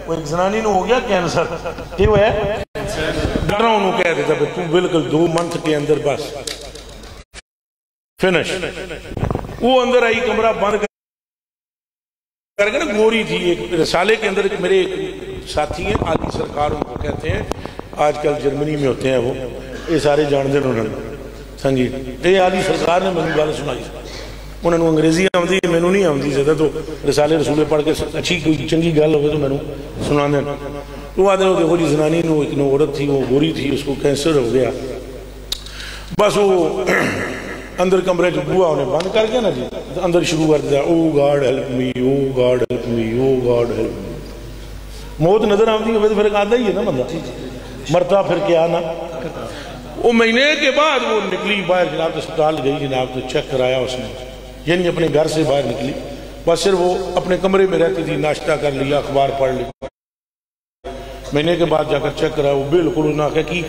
وہ ایک زنانی نو ہو گیا کینسر کی ہوا ہے ڈاکٹر انہوں کہہ دیتا کہ تو بالکل 2 منتھ کے اندر بس فنش. وہ اندر آئی کمرہ بند کر کے نا گوری تھی. ایک رسالے کے اندر میرے ساتھی ہیں عالی سرکار ان کو کہتے ہیں آج کل جرمنی میں ہوتے ہیں وہ یہ سارے جانتے ہیں انہوں نے سنگی یہ عالی سرکار نے میں گل سنائی انہوں نے انگریزی آمدی میں نہیں آمدی زیادہ تو رسالے رسولے پڑھ کے اچھی کوئی چنگی گل ہوگی تو میں نے سنا دیں. وہ آدھے دیکھو جی زنانی نو ایک عورت تھی وہ گوری تھی اس کو کینسر ہو گیا. بس وہ اندر کمرے جو بوا انہیں بند کر کے نا جی اندر شروع کر دیا او گاڈ ہیلپ می او گاڈ ہیلپ می او گاڈ ہیلپ می. موت نظر آمدی ہے پھر آدھا ہی ہے نا بندہ مرتا پھر کیا نا. وہ مہینے کے بعد وہ نکلی باہر جناب تو اسپتال گئی جناب تو چیک کرایا اس نے یعنی اپنے گھر سے باہر نکلی بس صرف وہ اپنے کمرے میں رہتی تھی ناشتہ کر لیا اخبار پڑھ لیا. مہینے کے بعد جا کر چیک کرایا وہ بالکل نہ کہ کی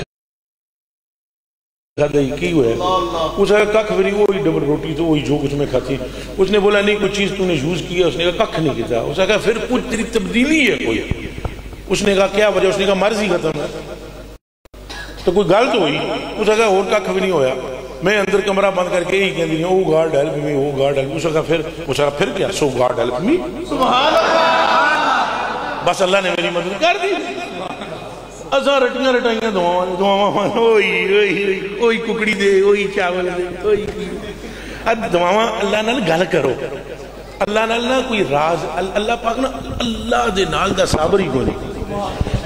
ہوئے اس نے کھا پھری وہی ڈبل روٹی تو وہی جو کچھ میں کھاتی. اس نے بولا نہیں کوئی چیز تو نے یوز کیا اس نے کہا کھ نہیں کیا. اس نے کہا پھر کچھ تیری تبدیلی ہے کوئی. اس نے کہا کیا وجہ. اس نے کہا مرض ہی ختم ہے تو کوئی گل تو ہوئی. اس نے کہا اور کھ بھی نہیں ہویا. میں اندر کمرہ بند کر کے یہی کہہ دی او گاڈ ہیلپ می او گاڈ ہیلپ. اس نے کہا پھر کیا سو گاڈ ہیلپ می. بس اللہ نے میری مدد کر دی. ازاں رٹیاں رٹائیاں دعاواں اوہی ککڑی دے اوہی چاول دے اوہی دعاواں. اللہ نال گل کرو اللہ نال نہ کوئی راز اللہ پاک نا اللہ دے نال دا صابر ہی کوئی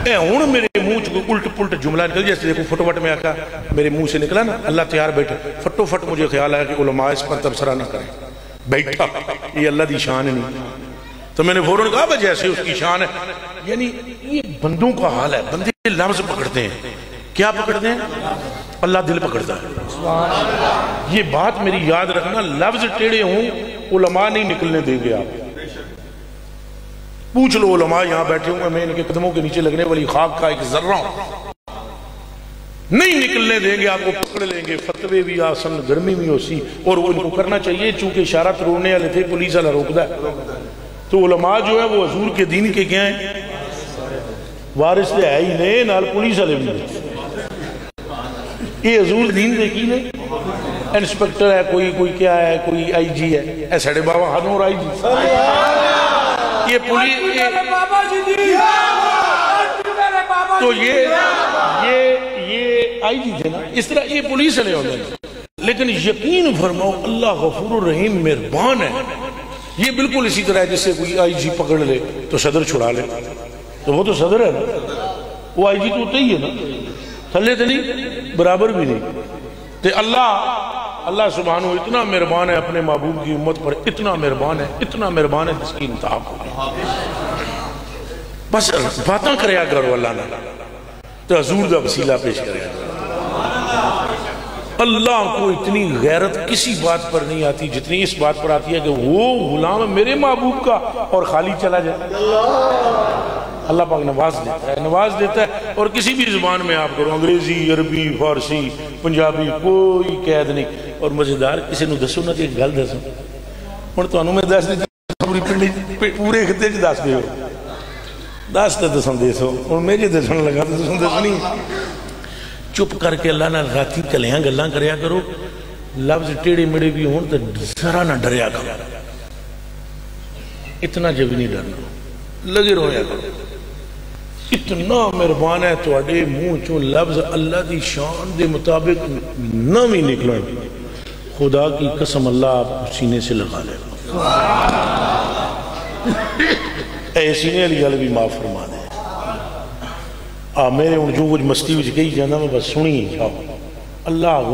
اے ہن میرے منہ چ الٹ پلٹ جملہ نکل جیسے دیکھو فٹو فٹ میں آکا میرے منہ سے نکلا نا اللہ تیار بیٹھا فٹو فٹ مجھے خیال آیا کہ علماء اس پر تبصرہ نہ کریں بیٹھا یہ اللہ دی شان نہیں. تو میں نے فوراً کہا بھائی جیسے اس کی شان ہے یعنی یہ بندوں کا حال ہے. بندے لفظ پکڑتے ہیں کیا پکڑتے ہیں اللہ دل پکڑتا ہے. یہ بات میری یاد رکھنا لفظ ٹیڑے ہوں علماء نہیں نکلنے دیں گے. آپ پوچھ لو علماء یہاں بیٹھے ہوں میں ان کے قدموں کے نیچے لگنے والی خاک کا ایک ذرہ ہوں نہیں نکلنے دیں گے. آپ کو پکڑ لیں گے. فتوے بھی آسن گرمی بھی ہوسی اور وہ ان کو کرنا چاہیے چونکہ اشارت رونے والے تھے پولیس والا روکتا ہے. تو علماء جو ہے وہ حضور کے دین کے کیا ہیں وارث دے ہے ہی نہیں نال پولیس والے بھی یہ حضور دین دے کی نہیں. انسپیکٹر ہے کوئی کیا ہے کوئی آئی جی ہے اے ساڑھے بابا ہنور آئی جی یہ پولیس تو یہ آئی جی تھے نا اس طرح یہ پولیس والے ہوتے ہیں. لیکن یقین فرماؤ اللہ غفور الرحیم مہربان ہے. یہ بالکل اسی طرح ہے جس سے کوئی آئی جی پکڑ لے تو صدر چھڑا لے تو وہ تو صدر ہے نا وہ آئی جی تو ہوتا ہی ہے نا تھلے تو نہیں برابر بھی نہیں. تو اللہ سبحانہ اتنا مہربان ہے اپنے محبوب کی امت پر اتنا مہربان ہے جس کی انتہا کو بس باتاں کریا کرو اللہ نے تو حضور دا وسیلہ پیش کریا. اللہ کو اتنی غیرت کسی بات پر نہیں آتی جتنی اس بات پر آتی ہے کہ وہ غلام میرے محبوب کا اور خالی چلا جائے. اللہ پاک نواز دیتا ہے اور کسی بھی زبان میں آپ کرو انگریزی عربی فارسی پنجابی کوئی قید نہیں. اور مزیدار کسی نو دسو نہ کہ گل دسو ہن تانوں میں دس دی پورے خطے وچ دس دیو دس تے دسن دیسو ہن میں جے دسن لگا تے دسن دسنی چپ کر کے اللہ نال راتی کلیاں گلاں کریا کرو. لفظ ٹیڑے مڑے بھی ہون تے ذرا نہ ڈریا کرو. اتنا جب نہیں ڈرنا لگے رویا کرو. اتنا مہربان ہے تواڈے منہ چوں لفظ اللہ دی شان دے مطابق نہ بھی نکلن خدا کی قسم اللہ آپ سینے سے لگا لے اے سینے علی گل بھی معاف فرما دے. میرے ان جو کچھ مستی وچ کہی جانا میں بس سنی جاؤ اللہ